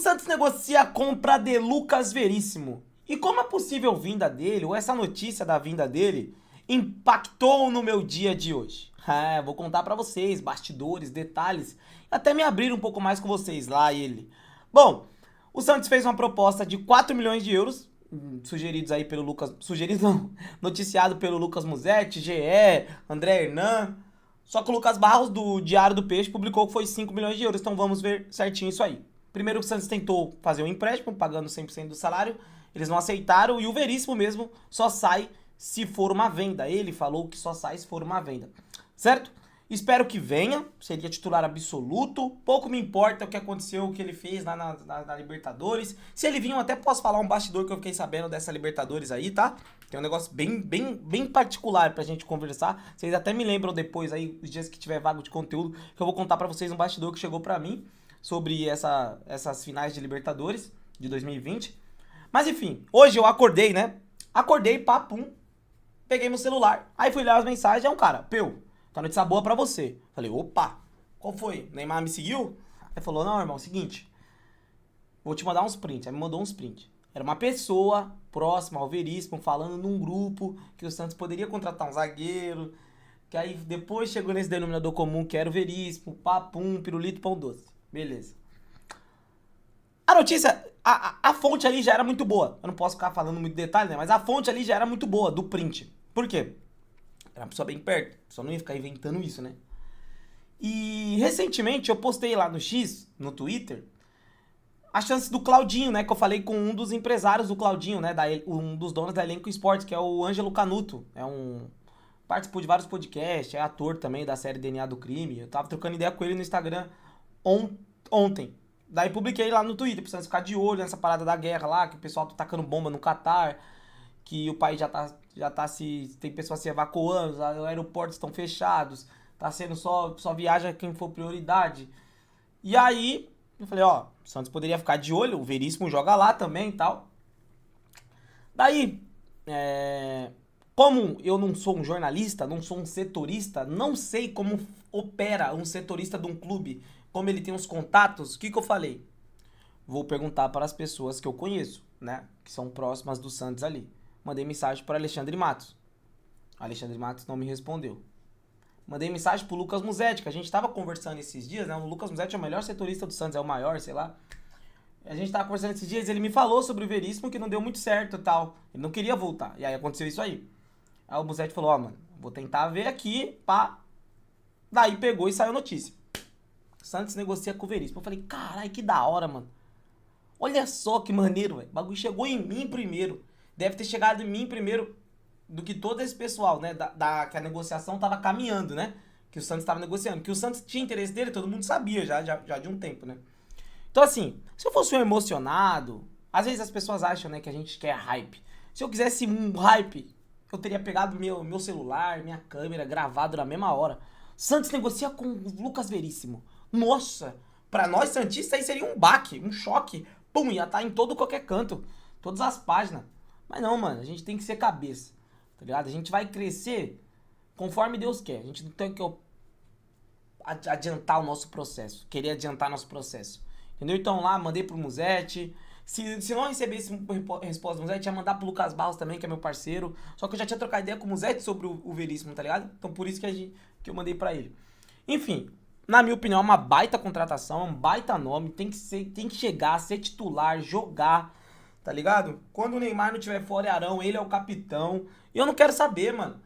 Santos negocia a compra de Lucas Veríssimo. E como a possível vinda dele, ou essa notícia da vinda dele, impactou no meu dia de hoje? Vou contar pra vocês, bastidores, detalhes, até me abrir um pouco mais com vocês lá, ele. Bom, o Santos fez uma proposta de 4 milhões de euros, sugeridos aí pelo Lucas... Sugerido não, noticiado pelo Lucas Musetti, GE, André Hernan. Só que o Lucas Barros, do Diário do Peixe, publicou que foi 5 milhões de euros, então vamos ver certinho isso aí. Primeiro o Santos tentou fazer um empréstimo, pagando 100% do salário, eles não aceitaram, e o Veríssimo mesmo só sai se for uma venda. Ele falou que só sai se for uma venda, certo? Espero que venha, seria titular absoluto, pouco me importa o que aconteceu, o que ele fez lá na Libertadores. Se ele vir, eu até posso falar um bastidor que eu fiquei sabendo dessa Libertadores aí, tá? Tem um negócio bem particular pra gente conversar. Vocês até me lembram depois aí, os dias que tiver vago de conteúdo, que eu vou contar pra vocês um bastidor que chegou pra mim sobre essas finais de Libertadores de 2020. Mas enfim, hoje eu acordei, né? Acordei, papum, peguei meu celular. Aí fui ler as mensagens, é um cara, tá notícia boa pra você. Falei, opa, qual foi? Neymar me seguiu? Aí falou, não, irmão, seguinte, vou te mandar uns prints. Aí me mandou uns prints. Era uma pessoa próxima ao Veríssimo falando num grupo que o Santos poderia contratar um zagueiro, que aí depois chegou nesse denominador comum que era o Veríssimo, papum, pirulito, pão doce. Beleza. A notícia, a fonte ali já era muito boa. Eu não posso ficar falando muito detalhe, né? Mas a fonte ali já era muito boa, do print. Por quê? Era uma pessoa bem perto. A pessoa não ia ficar inventando isso, né? E recentemente eu postei lá no X, no Twitter, a chance do Claudinho, né? Que eu falei com um dos empresários do Claudinho, né? Um dos donos da Elenco Esportes, que é o Ângelo Canuto. Participou de vários podcasts, é ator também da série DNA do Crime. Eu tava trocando ideia com ele no Instagram ontem. Daí publiquei lá no Twitter, precisando ficar de olho nessa parada da guerra lá, que o pessoal tá tacando bomba no Catar, que o país tem pessoas se evacuando, os aeroportos estão fechados, tá sendo só viaja quem for prioridade. E aí, eu falei, ó, o Santos poderia ficar de olho, o Veríssimo joga lá também e tal. Daí, como eu não sou um jornalista, não sou um setorista, não sei como opera um setorista de um clube, como ele tem os contatos, o que eu falei? Vou perguntar para as pessoas que eu conheço, né? Que são próximas do Santos ali. Mandei mensagem para Alexandre Matos. Alexandre Matos não me respondeu. Mandei mensagem pro Lucas Musetti, que a gente tava conversando esses dias, né? O Lucas Musetti é o melhor setorista do Santos, é o maior, sei lá. A gente tava conversando esses dias, ele me falou sobre o Veríssimo que não deu muito certo e tal. Ele não queria voltar. E aí aconteceu isso aí. Aí o Musetti falou, ó, mano, vou tentar ver aqui, pá. Daí pegou e saiu a notícia. Santos negocia com o Veríssimo. Eu falei, caralho, que da hora, mano. Olha só que maneiro, velho. O bagulho chegou em mim primeiro. Deve ter chegado em mim primeiro do que todo esse pessoal, né? Que a negociação tava caminhando, né? Que o Santos tava negociando. Que o Santos tinha interesse dele, todo mundo sabia já de um tempo, né? Então, assim, se eu fosse um emocionado, às vezes as pessoas acham, né, que a gente quer hype. Se eu quisesse um hype, eu teria pegado meu celular, minha câmera, gravado na mesma hora. Santos negocia com o Lucas Veríssimo. Nossa, pra nós santistas aí seria um baque, um choque. Pum, ia estar em todo qualquer canto, todas as páginas. Mas não, mano, a gente tem que ser cabeça, tá ligado? A gente vai crescer conforme Deus quer. A gente não tem que adiantar o nosso processo, querer adiantar nosso processo. Entendeu? Então lá, mandei pro Musetti. Se não recebesse resposta do Musetti, ia mandar pro Lucas Barros também, que é meu parceiro. Só que eu já tinha trocado ideia com o Musetti sobre o Veríssimo, tá ligado? Então por isso que eu mandei pra ele. Enfim, na minha opinião, é uma baita contratação, é um baita nome. Tem que chegar, ser titular, jogar, tá ligado? Quando o Neymar não tiver fora, é Arão, ele é o capitão. E eu não quero saber, mano.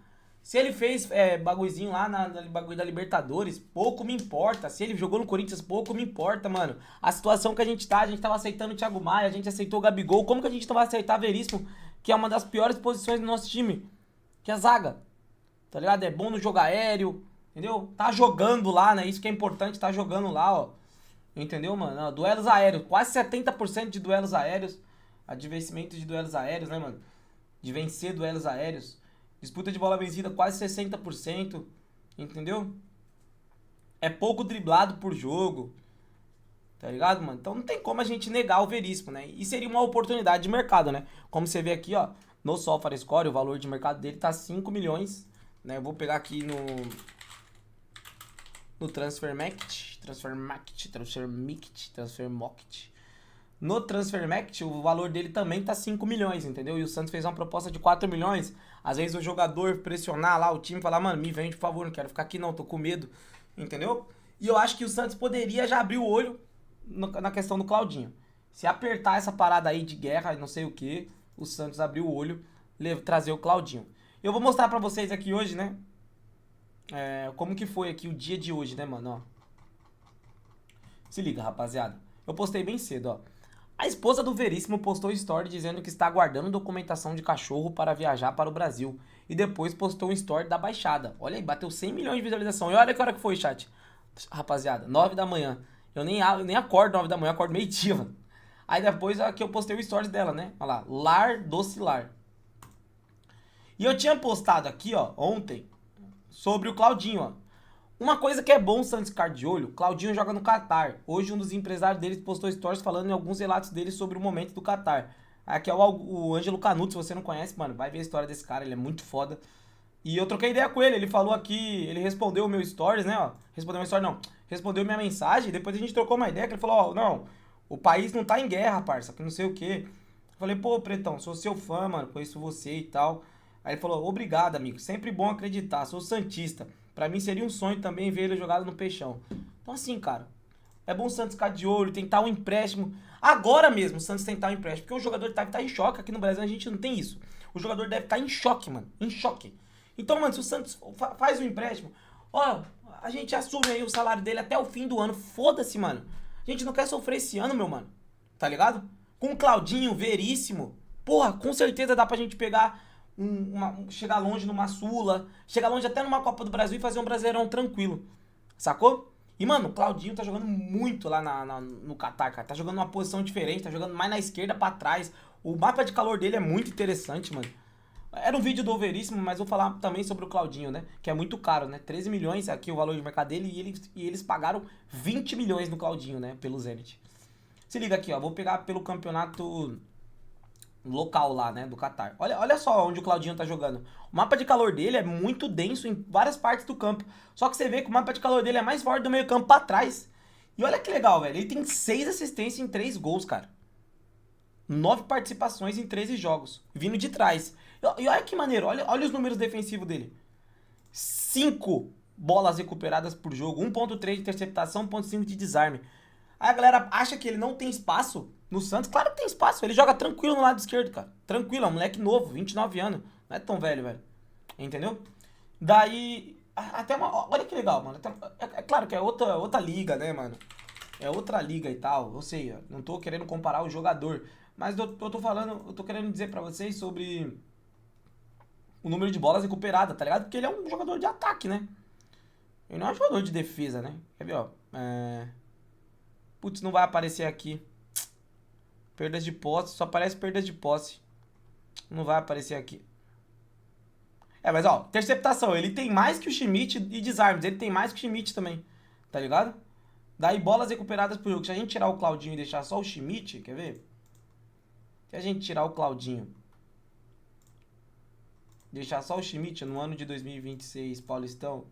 Se ele fez bagulhozinho lá na bagulho da Libertadores, pouco me importa. Se ele jogou no Corinthians, pouco me importa, mano. A situação que a gente tava aceitando o Thiago Maia, a gente aceitou o Gabigol. Como que a gente não vai aceitar Veríssimo, que é uma das piores posições do nosso time? Que é a zaga, tá ligado? É bom no jogo aéreo, entendeu? Tá jogando lá, né? Isso que é importante, tá jogando lá, ó. Entendeu, mano? Duelos aéreos, quase 70% de duelos aéreos. De vencimento de duelos aéreos, né, mano? De vencer duelos aéreos. Disputa de bola vencida quase 60%, entendeu? É pouco driblado por jogo, tá ligado, mano? Então não tem como a gente negar o Veríssimo, né? E seria uma oportunidade de mercado, né? Como você vê aqui, ó, no SofaScore, o valor de mercado dele tá 5 milhões, né? Eu vou pegar aqui no Transfermarkt. no Transfermarkt o valor dele também tá 5 milhões, entendeu? E o Santos fez uma proposta de 4 milhões. Às vezes o jogador pressionar lá o time e falar, mano, me vende, por favor, não quero ficar aqui não, tô com medo, entendeu? E eu acho que o Santos poderia já abrir o olho na questão do Claudinho. Se apertar essa parada aí de guerra e não sei o que, o Santos abriu o olho, trazer o Claudinho. Eu vou mostrar pra vocês aqui hoje, né? Como que foi aqui o dia de hoje, né, mano? Ó. Se liga, rapaziada. Eu postei bem cedo, ó. A esposa do Veríssimo postou story dizendo que está aguardando documentação de cachorro para viajar para o Brasil. E depois postou um story da Baixada. Olha aí, bateu 100 milhões de visualização. E olha que hora que foi, chat. Rapaziada, 9 da manhã. Eu nem acordo 9 da manhã, eu acordo meio-dia, mano. Aí depois aqui eu postei o stories dela, né? Olha lá, Lar Docilar. E eu tinha postado aqui, ó, ontem, sobre o Claudinho, ó. Uma coisa que é bom o Santos ficar de olho, Claudinho joga no Catar. Hoje um dos empresários deles postou stories falando em alguns relatos dele sobre o momento do Catar. Aqui é o Ângelo Canuto, se você não conhece, mano, vai ver a história desse cara, ele é muito foda. E eu troquei ideia com ele falou aqui, ele respondeu o meu stories, né, ó. Respondeu meu story, não, respondeu minha mensagem, depois a gente trocou uma ideia, que ele falou, ó, não, o país não tá em guerra, parça, que não sei o quê. Eu falei, pô, Pretão, sou seu fã, mano, conheço você e tal. Aí ele falou, obrigado, amigo, sempre bom acreditar, sou santista. Pra mim seria um sonho também ver ele jogado no Peixão. Então assim, cara, é bom o Santos ficar de olho, tentar um empréstimo. Agora mesmo o Santos tentar um empréstimo, porque o jogador deve estar em choque. Aqui no Brasil a gente não tem isso. O jogador deve estar em choque, mano, em choque. Então, mano, se o Santos faz um empréstimo, ó, a gente assume aí o salário dele até o fim do ano. Foda-se, mano. A gente não quer sofrer esse ano, meu mano. Tá ligado? Com o Claudinho, Veríssimo. Porra, com certeza dá pra gente pegar... chegar longe numa Sula, chegar longe até numa Copa do Brasil e fazer um Brasileirão tranquilo, sacou? E, mano, o Claudinho tá jogando muito lá no Catar, cara, tá jogando numa posição diferente, tá jogando mais na esquerda pra trás, o mapa de calor dele é muito interessante, mano. Era um vídeo do Veríssimo, mas vou falar também sobre o Claudinho, né, que é muito caro, né, 13 milhões aqui o valor de mercado dele e eles pagaram 20 milhões no Claudinho, né, pelo Zenit. Se liga aqui, ó, vou pegar pelo campeonato... local lá, né, do Catar. Olha só onde o Claudinho tá jogando. O mapa de calor dele é muito denso em várias partes do campo. Só que você vê que o mapa de calor dele é mais forte do meio campo pra trás. E olha que legal, velho. Ele tem 6 assistências em 3 gols, cara. 9 participações em 13 jogos. Vindo de trás. E olha que maneiro. Olha os números defensivos dele. 5 bolas recuperadas por jogo. 1.3 de interceptação, 1.5 de desarme. Aí a galera acha que ele não tem espaço no Santos. Claro que tem espaço. Ele joga tranquilo no lado esquerdo, cara. Tranquilo, é um moleque novo, 29 anos. Não é tão velho, velho. Entendeu? Daí, até uma... Olha que legal, mano. É claro que é outra liga, né, mano? É outra liga e tal. Eu sei, não tô querendo comparar o jogador. Mas eu tô querendo dizer pra vocês sobre o número de bolas recuperadas, tá ligado? Porque ele é um jogador de ataque, né? Ele não é um jogador de defesa, né? Quer ver, ó? Putz, não vai aparecer aqui. Perdas de posse, só aparece perdas de posse. Não vai aparecer aqui. Mas ó, interceptação, ele tem mais que o Schmidt e desarmes, ele tem mais que o Schmidt também, tá ligado? Daí bolas recuperadas por jogo. Se a gente tirar o Claudinho e deixar só o Schmidt, quer ver? Se a gente tirar o Claudinho, deixar só o Schmidt no ano de 2026, Paulistão,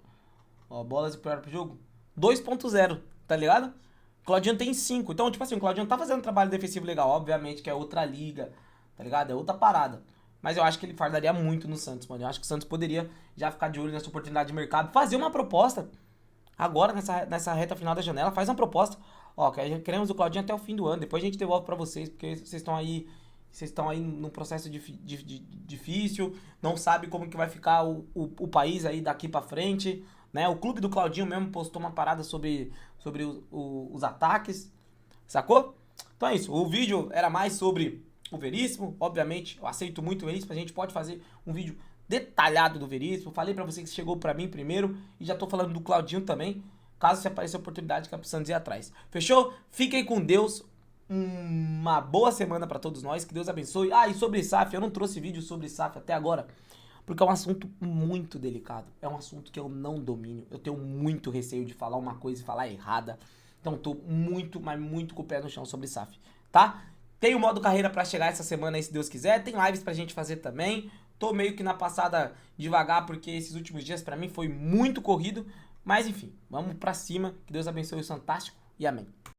ó, bolas recuperadas por jogo, 2.0, tá ligado? O Claudinho tem 5. Então, tipo assim, o Claudinho tá fazendo um trabalho defensivo legal. Obviamente que é outra liga, tá ligado? É outra parada. Mas eu acho que ele fardaria muito no Santos, mano. Eu acho que o Santos poderia já ficar de olho nessa oportunidade de mercado. Fazer uma proposta. Agora, nessa reta final da janela, faz uma proposta. Ó, queremos o Claudinho até o fim do ano. Depois a gente devolve pra vocês, porque vocês estão aí num processo difícil. Não sabe como que vai ficar o país aí daqui pra frente. Né? O clube do Claudinho mesmo postou uma parada sobre os ataques, sacou? Então é isso, o vídeo era mais sobre o Veríssimo, obviamente, eu aceito muito o Veríssimo, a gente pode fazer um vídeo detalhado do Veríssimo, falei pra você que chegou pra mim primeiro, e já tô falando do Claudinho também, caso se aparecer a oportunidade que é precisando ir atrás. Fechou? Fiquem com Deus, uma boa semana pra todos nós, que Deus abençoe. E sobre SAF, eu não trouxe vídeo sobre SAF até agora, porque é um assunto muito delicado. É um assunto que eu não domino. Eu tenho muito receio de falar uma coisa e falar errada. Então tô muito, mas muito com o pé no chão sobre SAF, tá? Tem o modo carreira pra chegar essa semana aí, se Deus quiser. Tem lives pra gente fazer também. Tô meio que na passada devagar, porque esses últimos dias pra mim foi muito corrido. Mas enfim, vamos pra cima. Que Deus abençoe o Santástico e amém.